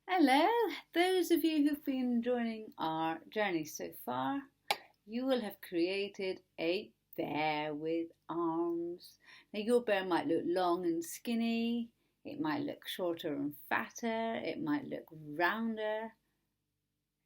Hello, those of you who've been joining our journey so far, you will have created a bear with arms. Now your bear might look long and skinny, it might look shorter and fatter, it might look rounder.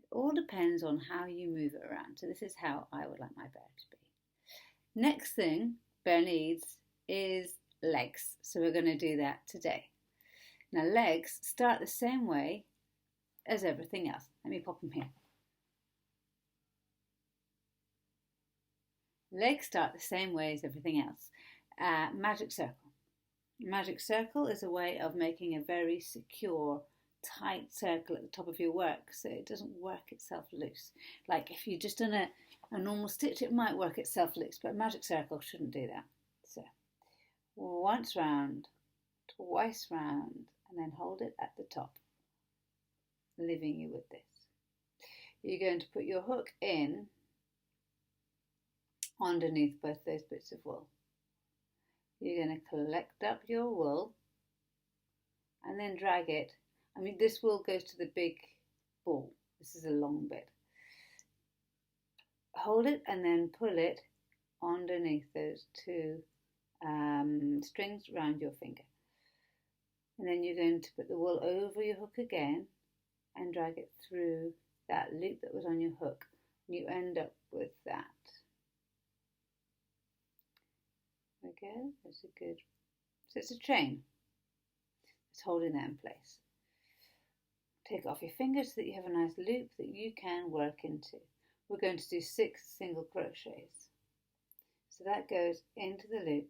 It all depends on how you move it around. So this is how I would like my bear to be. Next thing bear needs is legs. So we're going to do that today. Now legs start the same way as everything else. Let me pop them here. Legs start the same way as everything else. Magic circle. Magic circle is a way of making a very secure, tight circle at the top of your work so it doesn't work itself loose. Like if you've just done a normal stitch, it might work itself loose, but a magic circle shouldn't do that. So once round, twice round, and then hold it at the top, leaving you with this. You're going to put your hook in underneath both those bits of wool. You're going to collect up your wool and then drag it. I mean, this wool goes to the big ball. This is a long bit. Hold it and then pull it underneath those two strings around your finger. And then you're going to put the wool over your hook again and drag it through that loop that was on your hook. And you end up with that. There we go, that's a good, so it's a chain. It's holding that in place. Take it off your fingers so that you have a nice loop that you can work into. We're going to do 6 single crochets. So that goes into the loop,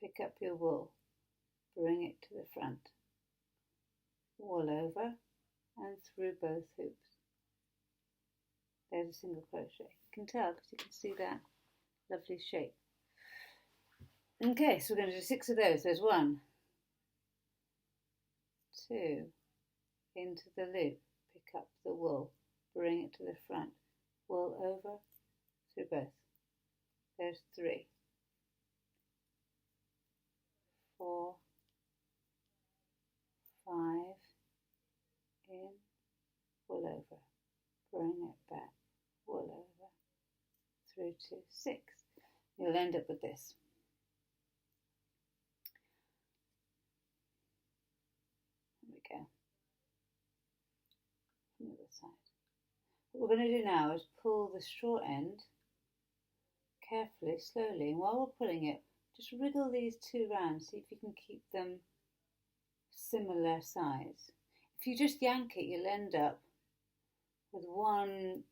pick up your wool, bring it to the front, wool over and through both hoops. There's a single crochet. You can tell because you can see that lovely shape. Okay, so we're going to do 6 of those. There's 1, 2, into the loop, pick up the wool, bring it to the front, wool over, through both. There's 3, 4, 5, in, wool over, bring it back, wool over, through to 6. You'll end up with this. Go from the other side. What we're going to do now is pull the short end carefully, slowly, and while we're pulling it, just wriggle these 2 round, see if you can keep them similar size. If you just yank it, you'll end up with one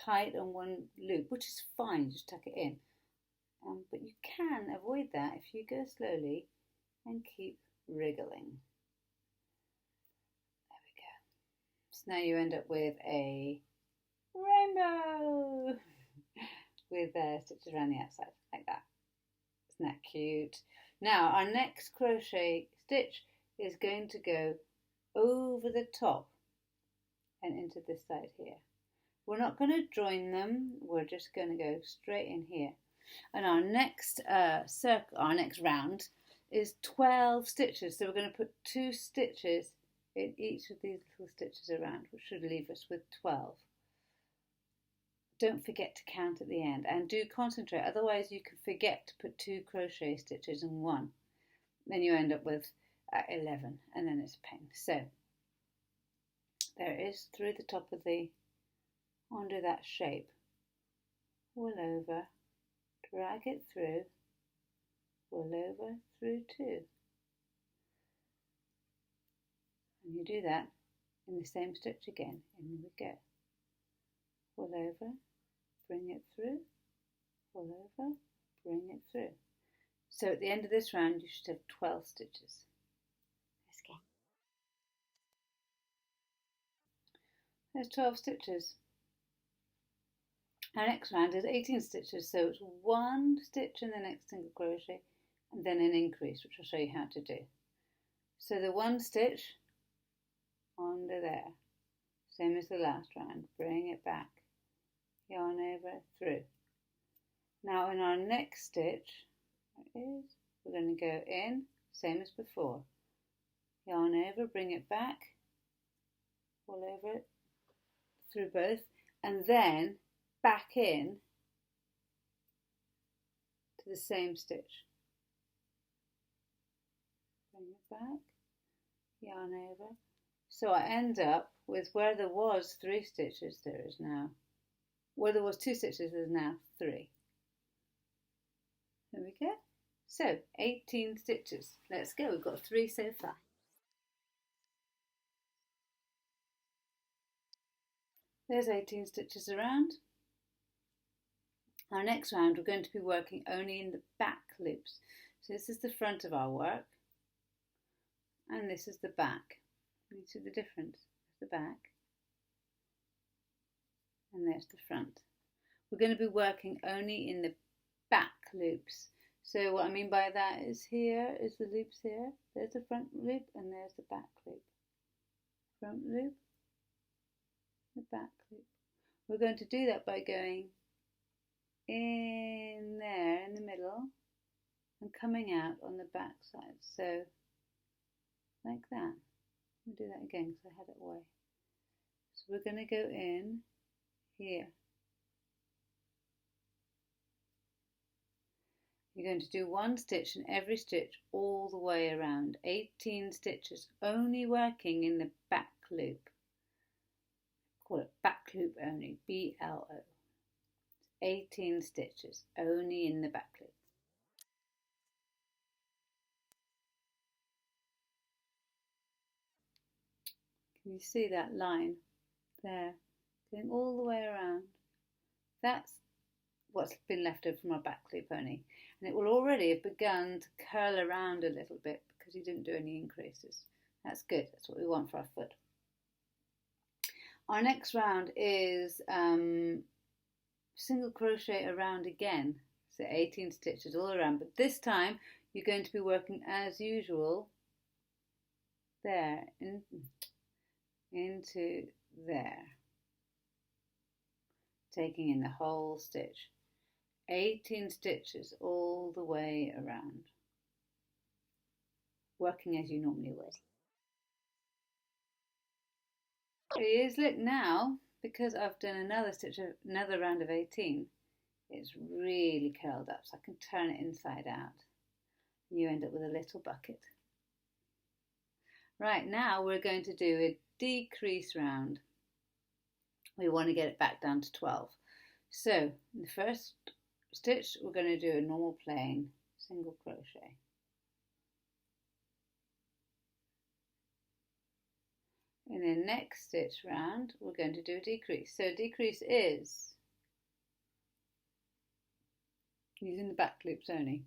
tight and one loop, which is fine, just tuck it in. But you can avoid that if you go slowly and keep wriggling. So now you end up with a rainbow with stitches around the outside, like that. Isn't that cute? Now our next crochet stitch is going to go over the top and into this side here. We're not going to join them, we're just going to go straight in here. And our next circle, our next round is 12 stitches. So we're going to put 2 stitches in each of these little stitches around, which should leave us with 12. Don't forget to count at the end and do concentrate, otherwise you could forget to put 2 crochet stitches in one. Then you end up with 11 and then it's a pain. So there it is, through the top of the, under that shape, wool over, drag it through, wool over, through 2. And you do that in the same stitch again. In we go. Wool over, bring it through, wool over, bring it through. So at the end of this round you should have 12 stitches. Let's go. There's 12 stitches. Our next round is 18 stitches, so it's 1 stitch in the next single crochet and then an increase, which I'll show you how to do. So the 1 stitch under there, same as the last round, bring it back, yarn over, through. Now in our next stitch, there it is, we're going to go in, same as before, yarn over, bring it back, all over it, through both, and then back in to the same stitch. Bring it back, yarn over. So I end up with where there was 3 stitches, there is now, where there was 2 stitches, there's now 3. There we go. So 18 stitches. Let's go. We've got 3 so far. There's 18 stitches around. Our next round we're going to be working only in the back loops. So this is the front of our work and this is the back. You see the difference? The back and there's the front. We're going to be working only in the back loops. So what I mean by that is here is the loops here. There's the front loop and there's the back loop. Front loop, the back loop. We're going to do that by going in there in the middle and coming out on the back side. So like that. Let me do that again because I had it away. So we're going to go in here. You're going to do 1 stitch in every stitch all the way around. 18 stitches, only working in the back loop. Call it back loop only, B-L-O. 18 stitches, only in the back loop. Can you see that line there, going all the way around? That's what's been left over from our back loop only. And it will already have begun to curl around a little bit because you didn't do any increases. That's good, that's what we want for our foot. Our next round is single crochet around again, so 18 stitches all around, but this time you're going to be working as usual there, into there, taking in the whole stitch. 18 stitches all the way around, working as you normally would. It is, look now, because I've done another round of 18, it's really curled up, so I can turn it inside out. You end up with a little bucket. Right, now we're going to do a decrease round. We want to get it back down to 12. So in the first stitch we're going to do a normal plain single crochet. In the next stitch round we're going to do a decrease. So decrease is using the back loops only.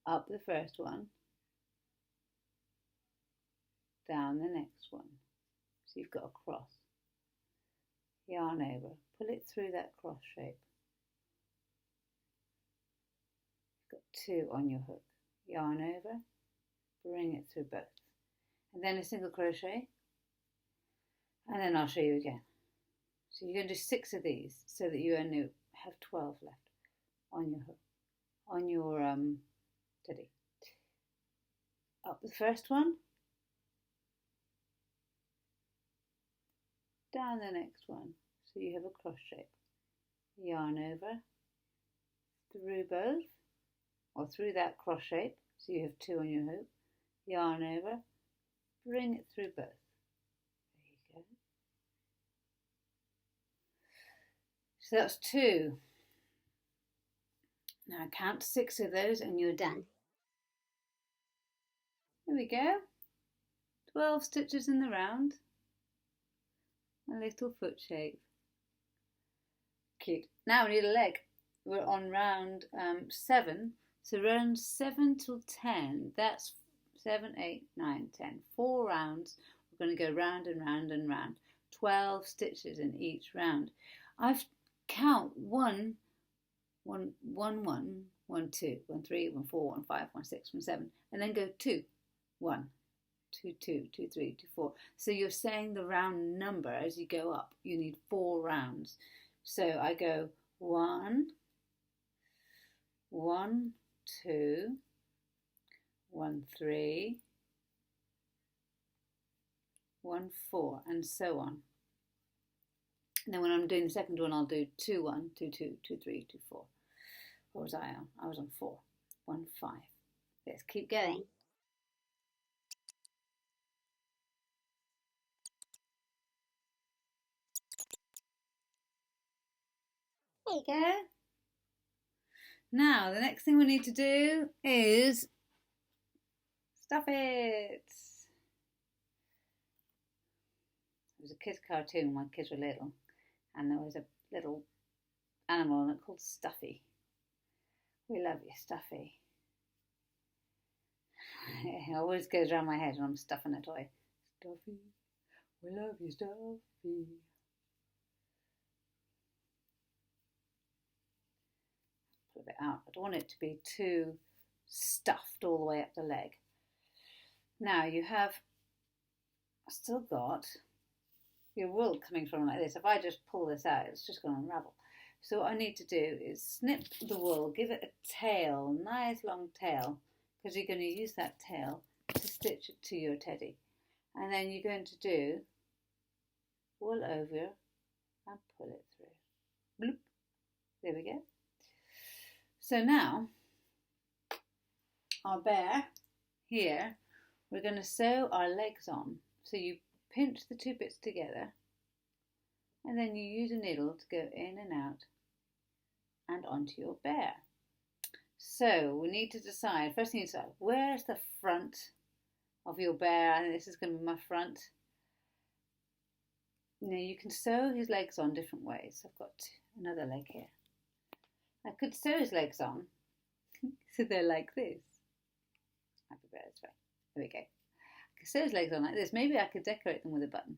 Up the first one, down the next one. So you've got a cross. Yarn over, pull it through that cross shape. You've got 2 on your hook. Yarn over, bring it through both. And then a single crochet, and then I'll show you again. So you're going to do 6 of these so that you only have 12 left on your hook, on your teddy. Up the first one, down the next one, so you have a cross shape. Yarn over, through both, or through that cross shape, so you have 2 on your hook. Yarn over, bring it through both. There you go. So that's 2. Now count 6 of those and you're done. There we go. 12 stitches in the round. A little foot shape. Cute. Now we need a leg. We're on round 7. So round 7 till 10, that's 7, 8, 9, 10. 4 rounds. We're going to go round and round and round. 12 stitches in each round. I've count 1, 1, 1, 1, 1, 2, 1, 3, 1, 4, 1, 5, 1, 6, 1, 7, and then go 2, 1, 2, 2, 2, 3, 2, 4. So you're saying the round number as you go up. You need 4 rounds. So I go 1, 1, 2, 1, 3, 1, 4, and so on. And then when I'm doing the second one, I'll do 2, 1, 2, 2, 2, 3, 2, 4. What was I on? I was on 4, 1, 5. Let's keep going. There you go. Now, the next thing we need to do is stuff it. It was a kid's cartoon when my kids were little, and there was a little animal in it called Stuffy. We love you, Stuffy. It always goes around my head when I'm stuffing a toy. Stuffy, we love you, Stuffy. Pull a bit out. I don't want it to be too stuffed all the way up the leg. Now you have still got your wool coming from like this. If I just pull this out, it's just going to unravel. So what I need to do is snip the wool, give it a tail, nice long tail, because you're going to use that tail to stitch it to your teddy. And then you're going to do wool over and pull it through. Bloop. There we go. So now our bear here, we're going to sew our legs on. So you pinch the two bits together and then you use a needle to go in and out and onto your bear. So we need to decide, first thing you decide, where's the front of your bear? I think this is going to be my front. Now you can sew his legs on different ways. I've got another leg here. I could sew his legs on so they're like this. Happy bear this way. There we go. I could sew his legs on like this. Maybe I could decorate them with a button.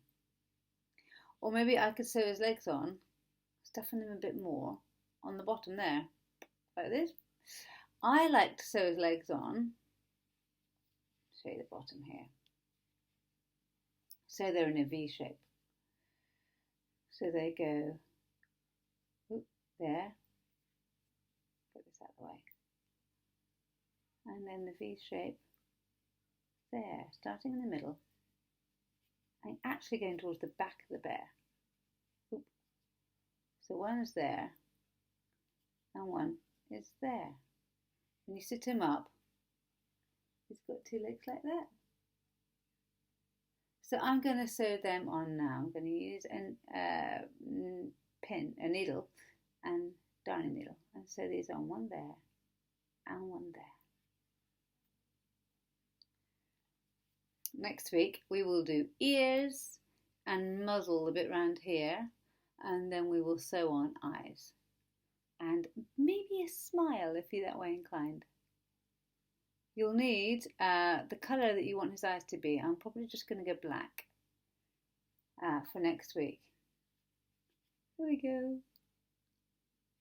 Or maybe I could sew his legs on, stuffing them a bit more on the bottom there, like this. I like to sew his legs on, show you the bottom here, so they're in a V shape. So they go there, put this out of the way, and then the V shape there, starting in the middle, and actually going towards the back of the bear. Oop. So one is there, and one is there. When you sit him up, he's got two legs like that. So I'm going to sew them on now. I'm going to use a needle and darning needle, and sew these on, one there and one there. Next week we will do ears and muzzle a bit round here, and then we will sew on eyes and maybe a smile if you're that way inclined. You'll need the colour that you want his eyes to be. I'm probably just going to go black for next week. Here we go.